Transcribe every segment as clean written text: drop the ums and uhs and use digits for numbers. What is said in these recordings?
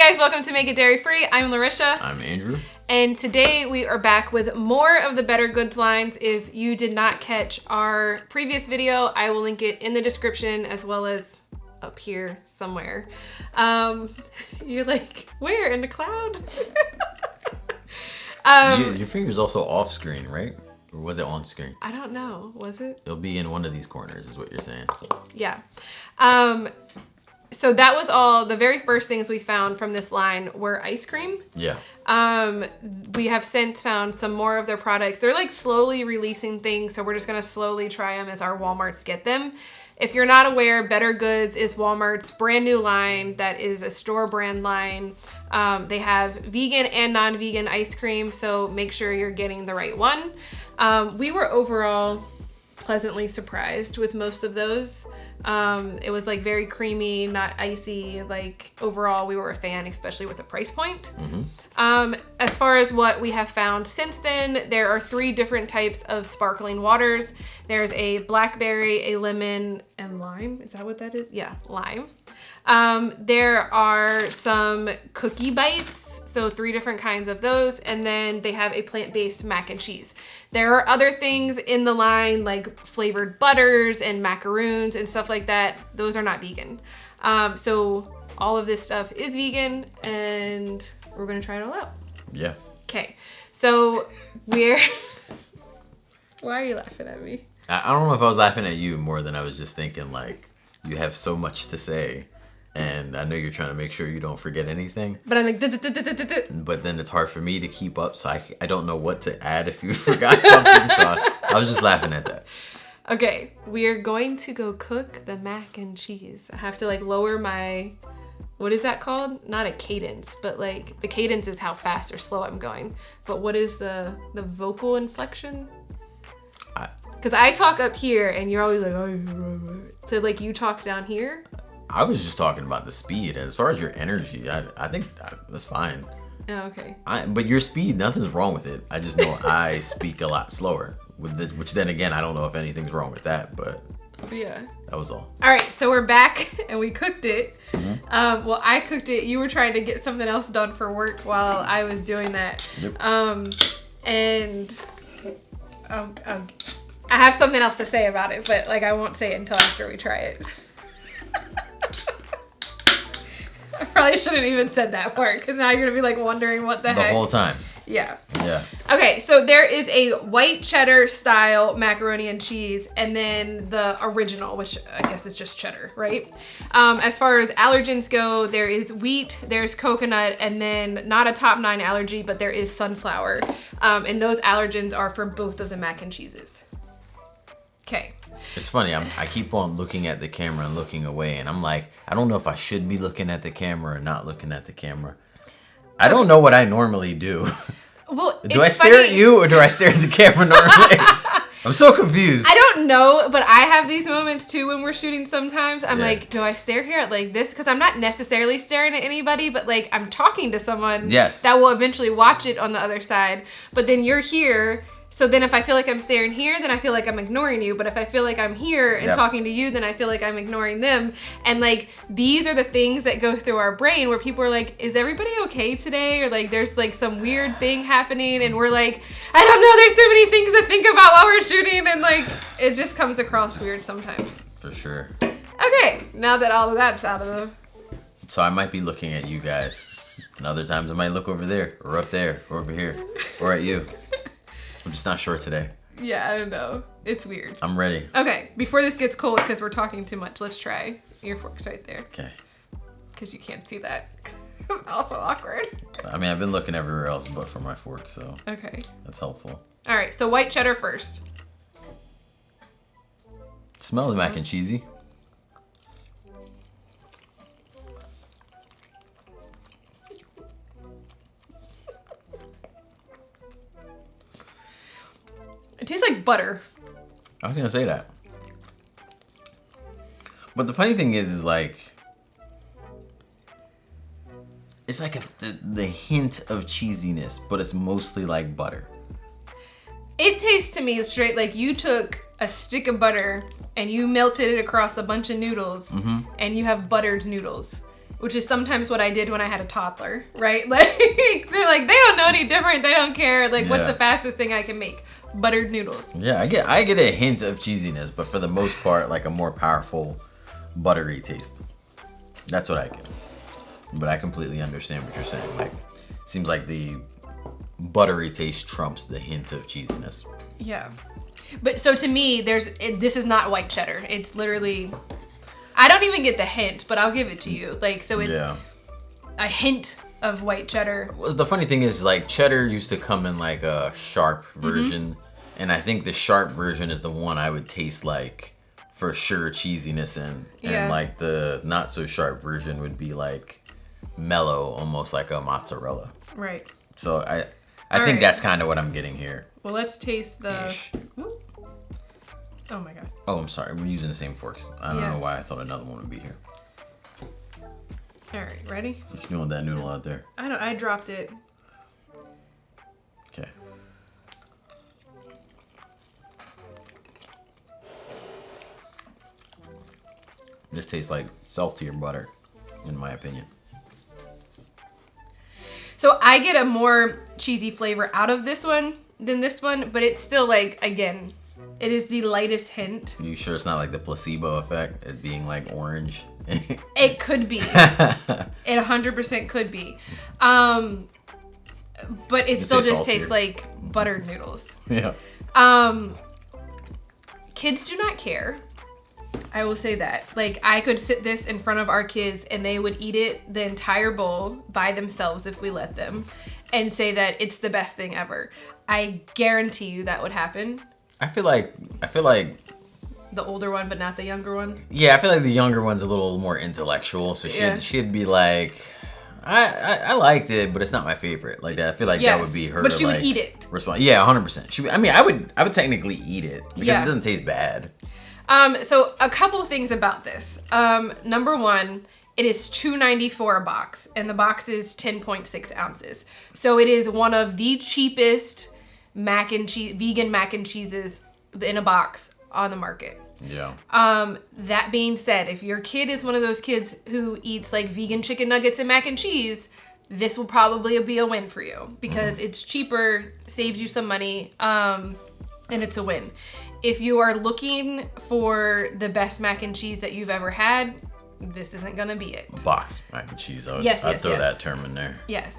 guys, welcome to Make It Dairy Free. I'm Larisha. I'm Andrew. And today we are back with more of the Better Goods lines. If you did not catch our previous video, I will link it in the description as well as up here somewhere. You're like, where? In the cloud? Your finger's also off screen, right? Or was it on screen? I don't know. Was it? It'll be in one of these corners is what you're saying. Yeah. So that was all. The very first things we found from this line were ice cream. Yeah. We have since found some more of their products. They're like slowly releasing things, so we're just going to slowly try them as our Walmarts get them. If you're not aware, Better Goods is Walmart's brand new line that is a store brand line. They have vegan and non-vegan ice cream, so make sure you're getting the right one. We were overall pleasantly surprised with most of those. It was like very creamy, not icy. Like overall, we were a fan, especially with the price point. Mm-hmm. As far as what we have found since then, there are 3 different types of sparkling waters. There's a blackberry, a lemon, and lime. Is that what that is? Yeah, lime. There are some cookie bites, so 3 different kinds of those, and then they have a plant-based mac and cheese. There are other things in the line like flavored butters and macaroons and stuff like that. Those are not vegan. So all of this stuff is vegan, and we're gonna try it all out. Yeah. Okay, so we're... Why are you laughing at me? I don't know if I was laughing at you more than I was just thinking like, you have so much to say. And I know you're trying to make sure you don't forget anything. But I'm like... But then it's hard for me to keep up, so I don't know what to add if you forgot something. So I was just laughing at that. Okay, we are going to go cook the mac and cheese. I have to like lower my... What is that called? Not a cadence, but like the cadence is how fast or slow I'm going. But what is the vocal inflection? Because I talk up here and you're always like... So like you talk down here? I was just talking about the speed. As far as your energy, I think that's fine. Oh, okay. But your speed, nothing's wrong with it. I just know I speak a lot slower. Which then again, I don't know if anything's wrong with that, but yeah, that was all. All right, so we're back and we cooked it. Mm-hmm. Well, I cooked it. You were trying to get something else done for work while I was doing that. Yep. And I have something else to say about it, but like I won't say it until after we try it. I probably shouldn't even said that part because now you're gonna be like wondering what the heck. The whole time. Yeah. Yeah. Okay, so there is a white cheddar style macaroni and cheese, and then the original, which I guess is just cheddar, right? As far as allergens go, there is wheat, there's coconut, and then not a top 9 allergy, but there is sunflower. And those allergens are for both of the mac and cheeses. Okay. It's funny, I keep on looking at the camera and looking away, and I'm like, I don't know if I should be looking at the camera or not looking at the camera. I don't know what I normally do. Well, do I stare at you or do I stare at the camera normally? I'm so confused. I don't know, but I have these moments too when we're shooting sometimes. I'm like, do I stare here at like this? Because I'm not necessarily staring at anybody, but like I'm talking to someone that will eventually watch it on the other side. But then you're here. So then if I feel like I'm staring here, then I feel like I'm ignoring you. But if I feel like I'm here and talking to you, then I feel like I'm ignoring them. And like, these are the things that go through our brain where people are like, is everybody okay today? Or like, there's like some weird thing happening. And we're like, I don't know, there's so many things to think about while we're shooting. And like, it just comes across weird sometimes. For sure. Okay, now that all of that's out of the... So I might be looking at you guys. And other times I might look over there or up there or over here or at you. I'm just not sure today. Yeah, I don't know. It's weird. I'm ready. Okay, before this gets cold, because we're talking too much, let's try. Your fork's right there. Okay. Because you can't see that. It's also awkward. I mean, I've been looking everywhere else but for my fork, so okay. That's helpful. All right, so white cheddar first. Smells mac and cheesy. It tastes like butter. I was gonna say that. But the funny thing is like, it's like the hint of cheesiness, but it's mostly like butter. It tastes to me straight like you took a stick of butter and you melted it across a bunch of noodles and you have buttered noodles. which is sometimes what I did when I had a toddler, right? Like, they're like, they don't know any different. They don't care. Like, what's the fastest thing I can make? Buttered noodles. Yeah, I get a hint of cheesiness, but for the most part, like a more powerful buttery taste. That's what I get. But I completely understand what you're saying. Like, seems like the buttery taste trumps the hint of cheesiness. Yeah. But so to me, this is not white cheddar. It's literally, I don't even get the hint, but I'll give it to you. Like, so it's a hint of white cheddar. Well, the funny thing is, like, cheddar used to come in like a sharp version, and I think the sharp version is the one I would taste like for sure cheesiness in, and like the not so sharp version would be like mellow, almost like a mozzarella. Right. So I think that's kind of what I'm getting here. Well, let's taste the. Oh my god. Oh, I'm sorry. We're using the same forks. I don't know why I thought another one would be here. All right, ready? What you doing with that noodle out there? I dropped it. Okay. This tastes like saltier butter, in my opinion. So I get a more cheesy flavor out of this one than this one, but it's still like, again, it is the lightest hint. Are you sure it's not like the placebo effect, it being like orange? It could be. It 100% could be. But it still just tastes like buttered noodles. Yeah. Kids do not care. I will say that. Like, I could sit this in front of our kids and they would eat it, the entire bowl, by themselves if we let them, and say that it's the best thing ever. I guarantee you that would happen. I feel like the older one, but not the younger one. Yeah, I feel like the younger one's a little more intellectual, so she'd be like, I liked it, but it's not my favorite. Like that, I feel like that would be her. But she would eat it. Respond. Yeah, 100%. I would technically eat it because it doesn't taste bad. So a couple things about this. Number one, it is $2.94 a box, and the box is 10.6 ounces. So it is one of the cheapest vegan mac and cheeses in a box on the market. Yeah. That being said, if your kid is one of those kids who eats like vegan chicken nuggets and mac and cheese, this will probably be a win for you because it's cheaper, saves you some money, and it's a win. If you are looking for the best mac and cheese that you've ever had, this isn't gonna be it. Box mac and cheese. I'd throw that term in there. Yes.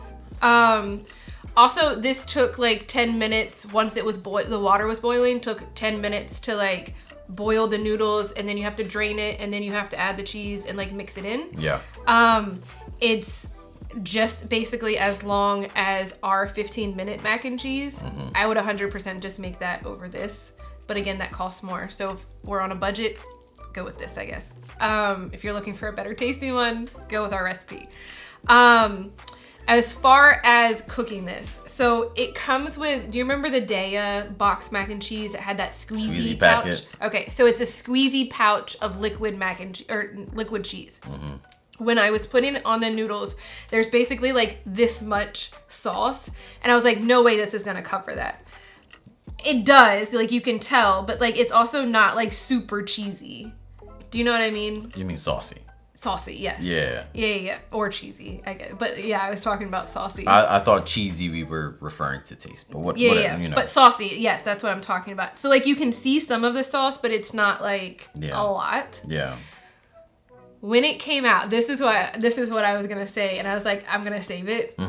Also, this took like 10 minutes once it was the water was boiling. Took 10 minutes to like boil the noodles, and then you have to drain it, and then you have to add the cheese and like mix it in. Yeah. It's just basically as long as our 15-minute mac and cheese. I would 100% just make that over this. But again, that costs more. So if we're on a budget, go with this, I guess. If you're looking for a better tasting one, go with our recipe. As far as cooking this, so it comes with, do you remember the Daya box mac and cheese? It had that squeezy pouch. Packet. Okay, so it's a squeezy pouch of liquid mac and liquid cheese. When I was putting it on the noodles, there's basically like this much sauce, and I was like, no way this is gonna cover that. It does, like you can tell, but like it's also not like super cheesy. Do you know what I mean? You mean saucy? Saucy, yes. Yeah. Or cheesy, I guess. But yeah, I was talking about saucy. I thought cheesy we were referring to taste, but whatever, you know. But saucy, yes, that's what I'm talking about. So like you can see some of the sauce, but it's not like a lot. Yeah. When it came out, this is what I was gonna say, and I was like, I'm gonna save it.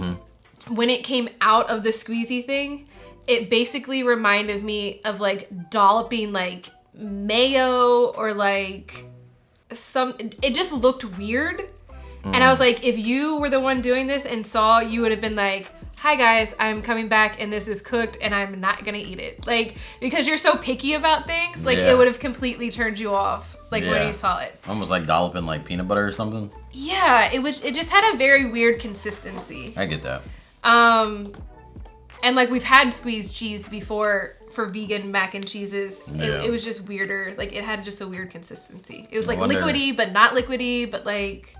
When it came out of the squeezy thing, it basically reminded me of like dolloping like mayo or like it just looked weird. And I was like, if you were the one doing this and saw, you would have been like, hi guys, I'm coming back and this is cooked and I'm not gonna eat it. Like, because you're so picky about things, like it would have completely turned you off, like when you saw it. Almost like dolloping like peanut butter or something. Yeah, it just had a very weird consistency. I get that. And like we've had squeezed cheese before for vegan mac and cheeses. It was just weirder. Like it had just a weird consistency. It was like liquidy, but not liquidy, but like,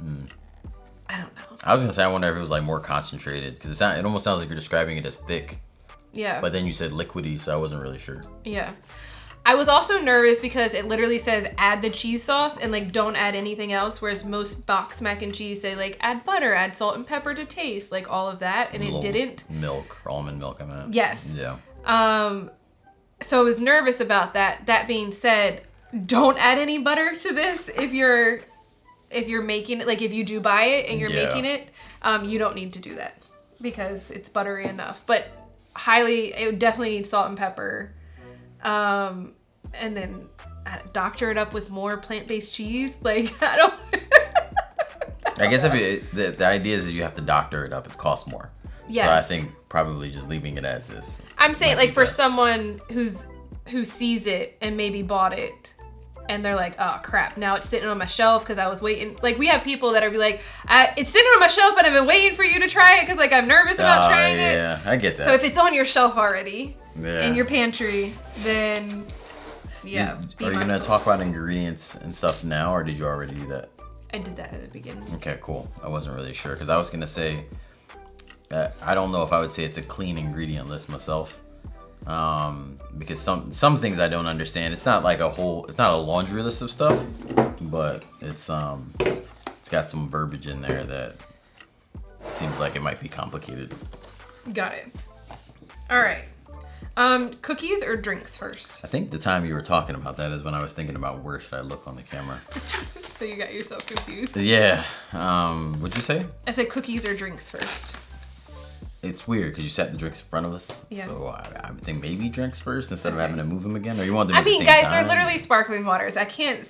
I don't know. I was gonna say, I wonder if it was like more concentrated, because it almost sounds like you're describing it as thick. Yeah. But then you said liquidy, so I wasn't really sure. Yeah. I was also nervous because it literally says add the cheese sauce and like don't add anything else, whereas most box mac and cheese say like add butter, add salt and pepper to taste, like all of that, and it didn't. Milk, almond milk, I meant. Yes. Yeah. So I was nervous about that. That being said, don't add any butter to this if you're making it, like if you do buy it and you're making it, you don't need to do that because it's buttery enough. But it would definitely need salt and pepper. And then doctor it up with more plant-based cheese. Like, I don't... I guess the idea is that you have to doctor it up. It costs more. Yes. So I think probably just leaving it as is. I'm saying, like, for someone who sees it and maybe bought it, and they're like, oh, crap, now it's sitting on my shelf because I was waiting. Like, we have people that are like, it's sitting on my shelf, but I've been waiting for you to try it because, like, I'm nervous about trying it. Yeah, I get that. So if it's on your shelf already in your pantry, then, yeah. Are you going to talk about ingredients and stuff now, or did you already do that? I did that at the beginning. Okay, cool. I wasn't really sure because I was going to say that I don't know if I would say it's a clean ingredient list myself. Because some things I don't understand. It's not like it's not a laundry list of stuff, but it's got some verbiage in there that seems like it might be complicated. Got it. All right. Cookies or drinks first? I think the time you were talking about that is when I was thinking about where should I look on the camera. So you got yourself confused. Yeah. What'd you say? I said cookies or drinks first. It's weird because you set the drinks in front of us. Yeah. So I would think maybe drinks first instead of having to move them again. Or you want them at the same guys, time? they're literally sparkling waters. I can't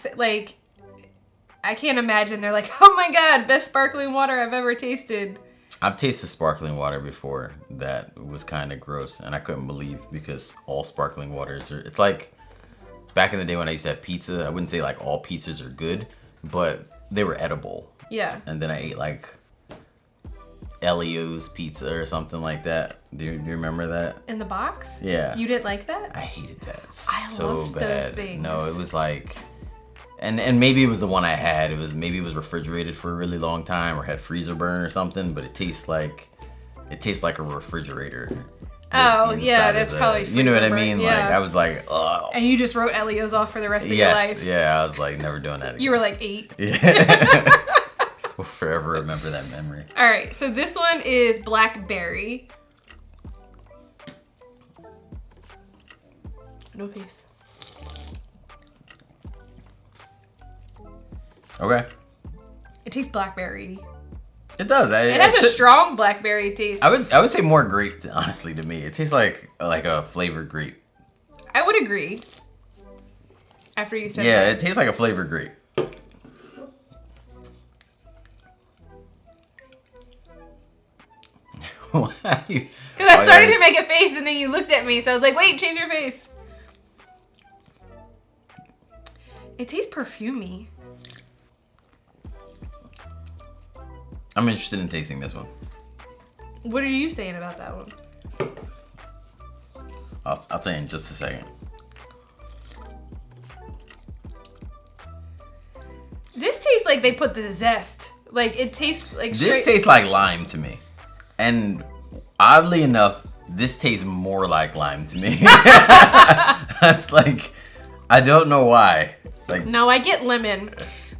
imagine they're like, oh my God, best sparkling water I've ever tasted. I've tasted sparkling water before that was kind of gross, and I couldn't believe because all sparkling waters it's like back in the day when I used to have pizza. I wouldn't say like all pizzas are good, but they were edible. Yeah. And then I ate like Elio's pizza or something like that. Do you remember that? In the box? Yeah. You didn't like that? I hated that so loved bad. Those things. No, it was like, and maybe it was the one I had. Maybe it was refrigerated for a really long time or had freezer burn or something. But it tastes like a refrigerator. Oh yeah, that's probably freezer you know what I mean? Yeah. Like I was like, oh. And you just wrote Elio's off for the rest of your life. Yeah, I was like never doing that again. You were like 8. Yeah. We'll forever remember that memory. All right, so this one is blackberry. No face. Okay. It tastes blackberry. It does. It has a strong blackberry taste. I would say more grape, honestly, to me. It tastes like a flavored grape. I would agree. After you said that. Yeah, it tastes like a flavored grape. Why? Because I started to make a face and then you looked at me, so I was like, wait, change your face. It tastes perfumey. I'm interested in tasting this one. What are you saying about that one? I'll tell you in just a second. This tastes like they put the zest. Like it tastes like This tastes like lime to me. And oddly enough, this tastes more like lime to me. That's like, I don't know why. Like, no, I get lemon,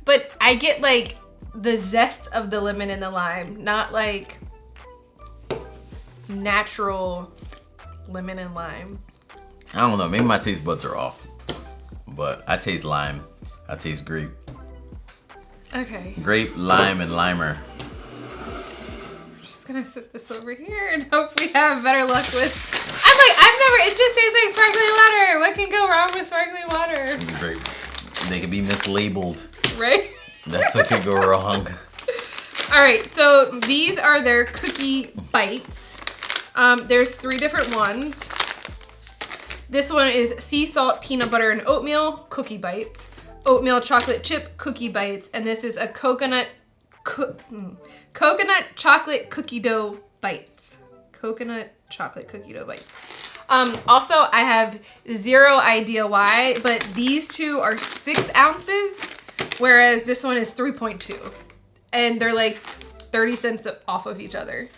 but I get like the zest of the lemon and the lime, not like natural lemon and lime. I don't know. Maybe my taste buds are off, but I taste lime. I taste grape. Okay. Grape, lime, and limer. Gonna sit this over here and hope we have better luck with. It just tastes like sparkling water. What can go wrong with sparkling water? Great. They can be mislabeled. Right? That's what could go wrong. All right, so these are their cookie bites. There's 3 different ones. This one is sea salt, peanut butter, and oatmeal cookie bites. Oatmeal chocolate chip cookie bites, and this is a coconut chocolate cookie dough bites. Coconut chocolate cookie dough bites. Also, I have zero idea why, but these 2 are 6 ounces, whereas this one is 3.2. And they're like 30 cents off of each other.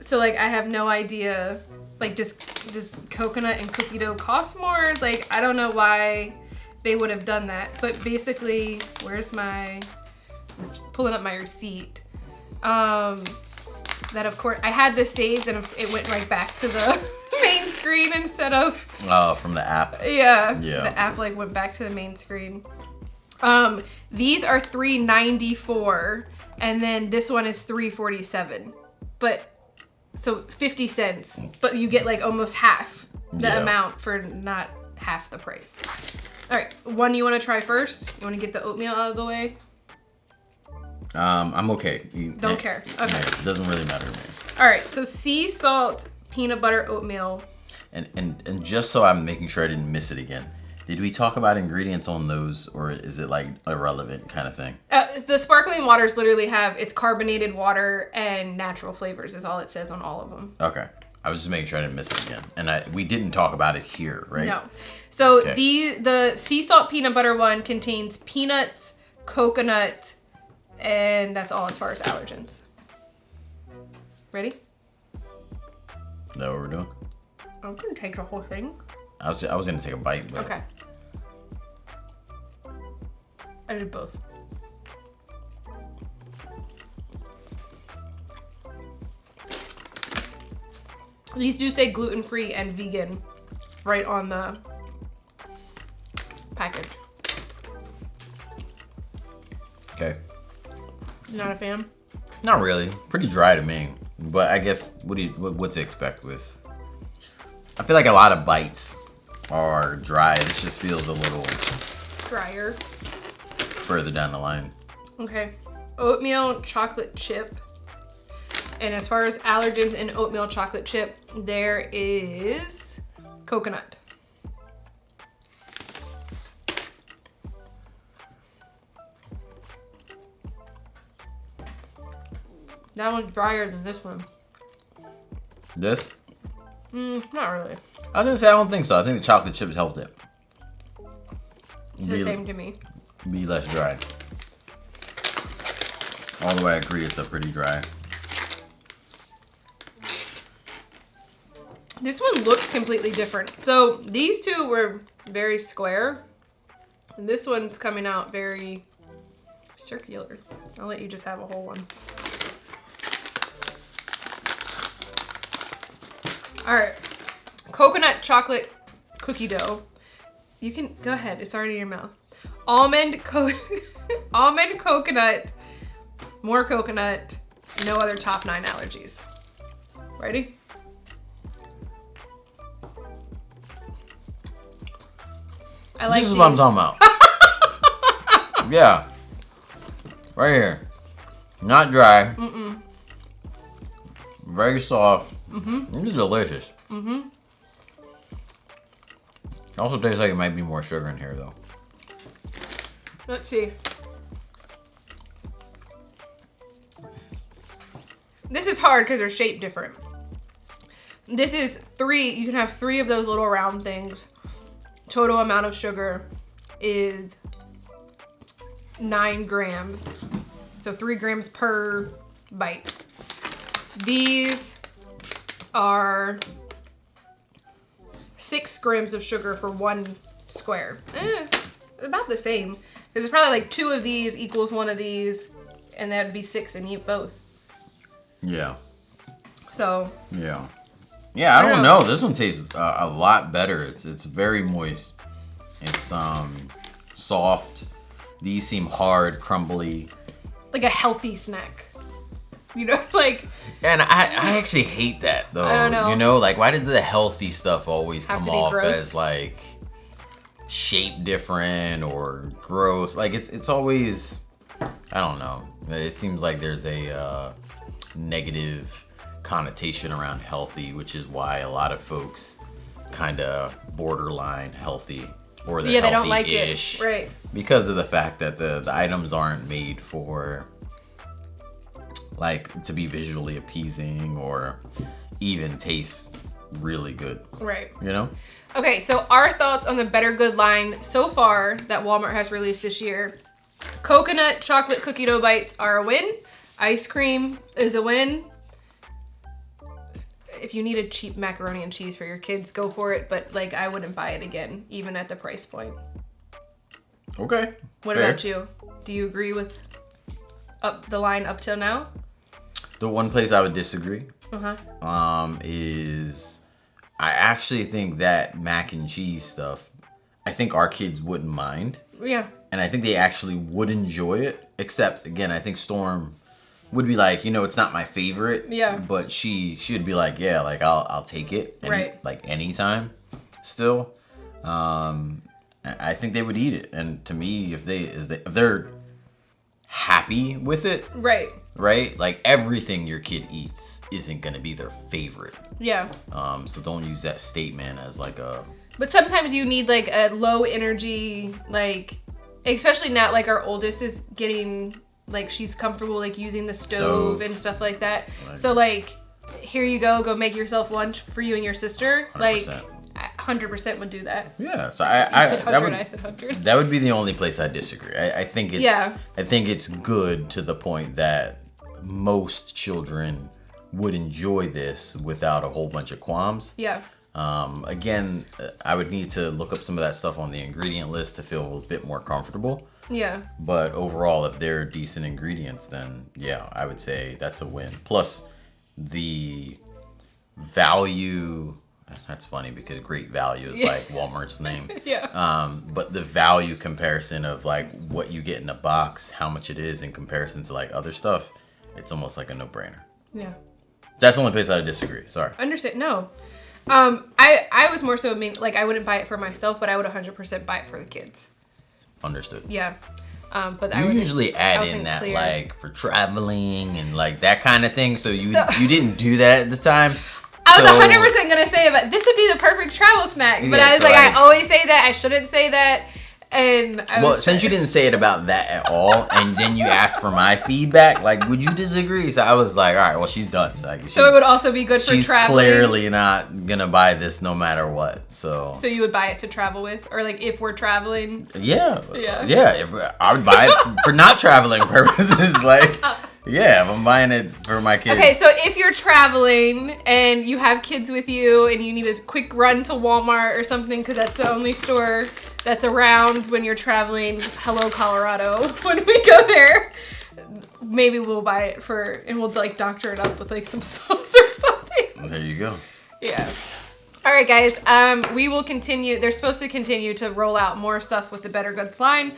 So like, I have no idea Like, does coconut and cookie dough cost more? Like, I don't know why they would have done that. But basically, pulling up my receipt. That, of course, I had this saved and it went right back to the main screen instead of... Oh, from the app? Yeah. The app, like, went back to the main screen. These are $3.94, and then this one is $3.47. But... So 50 cents, but you get like almost half the amount for not half the price. All right, one you want to try first? You want to get the oatmeal out of the way? I'm okay. Don't care. Okay. Yeah, it doesn't really matter to me. All right, so sea salt peanut butter oatmeal. And just so I'm making sure I didn't miss it again, did we talk about ingredients on those, or is it like irrelevant kind of thing? The sparkling waters literally have, it's carbonated water and natural flavors is all it says on all of them. Okay. I was just making sure I didn't miss it again. And we didn't talk about it here, right? No. So the sea salt peanut butter one contains peanuts, coconut, and that's all as far as allergens. Ready? Is that what we're doing? I'm gonna take the whole thing. I was gonna take a bite, but... Okay. I did both. These do say gluten-free and vegan right on the package. Okay. Not a fan? Not really. Pretty dry to me. But I guess, what to expect with... I feel like a lot of bites are dry. This just feels a little... drier. Further down the line. Okay. Oatmeal chocolate chip. And as far as allergens in oatmeal chocolate chip, there is coconut. That one's drier than this one. This? Not really. I was gonna say I don't think so. I think the chocolate chips helped it. It's the same to me. Be less dry. Although I agree, it's a pretty dry. This one looks completely different. So these two were very square. And this one's coming out very circular. I'll let you just have a whole one. All right, coconut chocolate cookie dough. You can, go ahead, it's already in your mouth. Almond coconut, more coconut, no other top 9 allergies. Ready? I like this is what I'm talking about. Yeah. Right here. Not dry. Very soft. This is delicious. It also tastes like it might be more sugar in here though. Let's see. This is hard because they're shaped different. This is 3, you can have 3 of those little round things. Total amount of sugar is 9 grams. So 3 grams per bite. These are 6 grams of sugar for 1 square. About the same. Because it's probably like 2 of these equals 1 of these, and that would be 6 and eat both. Yeah. So. Yeah. Yeah, I don't know. This one tastes a lot better. It's very moist. It's soft. These seem hard, crumbly. Like a healthy snack. You know, like. And I actually hate that though. I don't know. You know, like why does the healthy stuff always come off as like shaped different or gross? Like it's always, I don't know. It seems like there's a negative connotation around healthy, which is why a lot of folks kind of borderline healthy or they're they don't like healthy-ish, it, right? Because of the fact that the items aren't made for like to be visually appeasing or even taste really good, right? You know. Okay, so our thoughts on the Better Good line so far that Walmart has released this year: coconut chocolate cookie dough bites are a win. Ice cream is a win. if you need a cheap macaroni and cheese for your kids, go for it. But like, I wouldn't buy it again, even at the price point. Okay. What about you? Do you agree with the line up till now? The one place I would disagree is I actually think that mac and cheese stuff, I think our kids wouldn't mind. Yeah. And I think they actually would enjoy it. Except, again, I think Storm would be like, it's not my favorite. Yeah. But she would be like, yeah, like I'll take it. Like anytime still. I think they would eat it. And to me, if they're happy with it. Right? Like everything your kid eats isn't going to be their favorite. Yeah. So don't use that statement as like a... But sometimes you need like a low energy, like, especially now, like our oldest is getting, like, she's comfortable like using the stove and stuff like that. Right. So like, here you go make yourself lunch for you and your sister. 100%. Like, 100% would do that. Yeah. So I said 100. That would be the only place I disagree. I think it's good to the point that most children would enjoy this without a whole bunch of qualms. Yeah. Again, I would need to look up some of that stuff on the ingredient list to feel a bit more comfortable. Yeah. But overall, if they're decent ingredients, then yeah, I would say that's a win. Plus, the value... That's funny because Great Value is like Walmart's name. Yeah. But the value comparison of like what you get in a box, how much it is in comparison to like other stuff, it's almost like a no-brainer. Yeah. That's the only place I disagree. Sorry. Understand? No. I was more so like I wouldn't buy it for myself, but I would 100% buy it for the kids. Understood. Yeah. But you usually add in that clear. Like for traveling and like that kind of thing. So you didn't do that at the time. I was 100% gonna say about this would be the perfect travel snack, but I was like, I always say that. I shouldn't say that. And since you didn't say it about that at all, and then you asked for my feedback, like, would you disagree? So I was like, all right, well, she's done. Like, so it would also be good for traveling. She's clearly not gonna buy this no matter what. So you would buy it to travel with, or like if we're traveling. Yeah. If I would buy it for not traveling purposes, like. Yeah, I'm buying it for my kids. Okay, so if you're traveling and you have kids with you and you need a quick run to Walmart or something because that's the only store that's around when you're traveling, hello Colorado, when we go there, maybe we'll buy it and we'll like doctor it up with like some sauce or something. There you go. Yeah. All right, guys. We will continue. They're supposed to continue to roll out more stuff with the bettergoods line.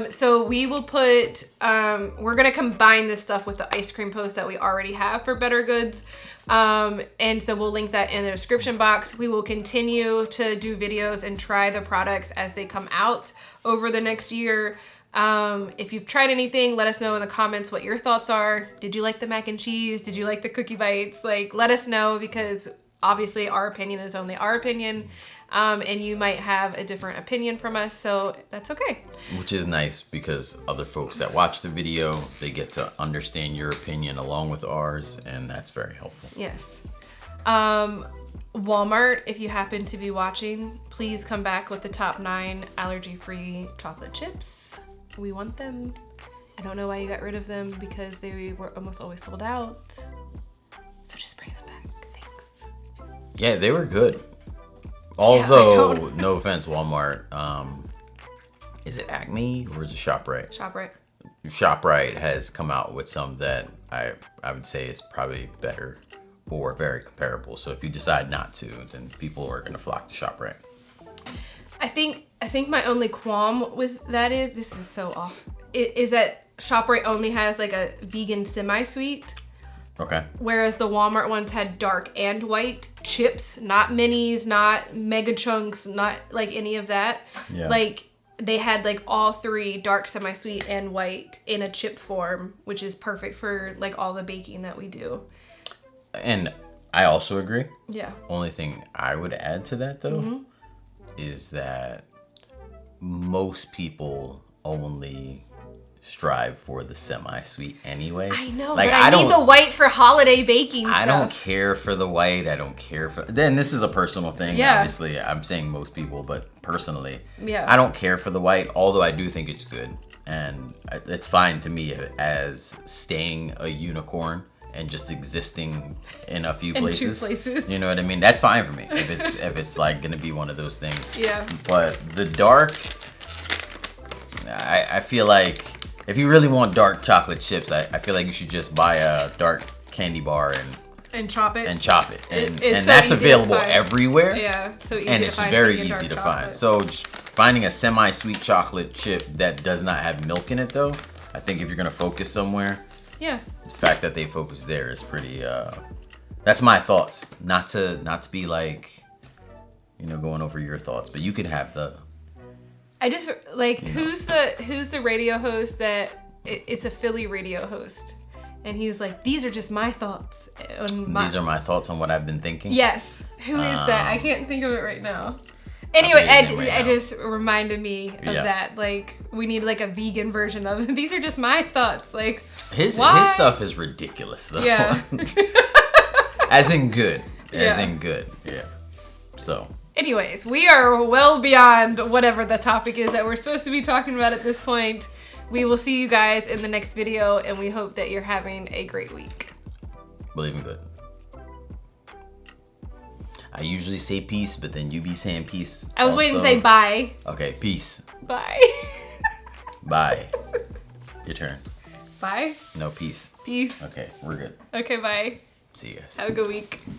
So we will put, we're going to combine this stuff with the ice cream post that we already have for bettergoods. And so we'll link that in the description box. We will continue to do videos and try the products as they come out over the next year. If you've tried anything, let us know in the comments what your thoughts are. Did you like the mac and cheese? Did you like the cookie bites? Like, let us know because obviously our opinion is only our opinion. And you might have a different opinion from us, so that's okay. Which is nice because other folks that watch the video, they get to understand your opinion along with ours, and that's very helpful. Yes. Walmart, if you happen to be watching, please come back with the top 9 allergy-free chocolate chips. We want them. I don't know why you got rid of them because they were almost always sold out. So just bring them back. Thanks. Yeah, they were good. Although, no offense, Walmart, is it Acme or is it ShopRite? ShopRite. ShopRite has come out with some that I would say is probably better or very comparable. So if you decide not to, then people are going to flock to ShopRite. I think my only qualm with that is, this is so off, is that ShopRite only has like a vegan semi-sweet. Okay. Whereas the Walmart ones had dark and white chips, not minis, not mega chunks, not like any of that. Yeah. Like they had like all 3, dark, semi-sweet, and white in a chip form, which is perfect for like all the baking that we do. And I also agree. Yeah. Only thing I would add to that though is that most people only strive for the semi-sweet anyway. I know, like, but I need the white for holiday baking stuff. I don't care for the white. I don't care for... Then this is a personal thing. Yeah. Obviously, I'm saying most people, but personally, I don't care for the white, although I do think it's good. And it's fine to me as staying a unicorn and just existing in a few in places. 2 places. You know what I mean? That's fine for me if it's like gonna be one of those things. Yeah. But the dark, I feel like if you really want dark chocolate chips, I feel like you should just buy a dark candy bar and chop it. And so that's available everywhere. Yeah, so easy and to it's find. very easy to find. So just finding a semi-sweet chocolate chip that does not have milk in it, though, I think if you're gonna focus somewhere, yeah, the fact that they focus there is pretty. That's my thoughts. Not to be like, going over your thoughts, but you could have the. I just like who's the radio host that it's a Philly radio host. And he's like, these are just my thoughts. These are my thoughts on what I've been thinking? Yes. Who is that? I can't think of it right now. Anyway, it just reminded me of that. Like, we need like a vegan version of it. These are just my thoughts. Like, his stuff is ridiculous, though. Yeah. As in good. In good. Yeah. So. Anyways, we are well beyond whatever the topic is that we're supposed to be talking about at this point. We will see you guys in the next video, and we hope that you're having a great week. Believe in good. I usually say peace, but then you be saying peace. I was waiting to say bye. Okay, peace. Bye. Bye. Your turn. Bye. No, peace. Peace. Okay, we're good. Okay, bye. See you guys. Have a good week.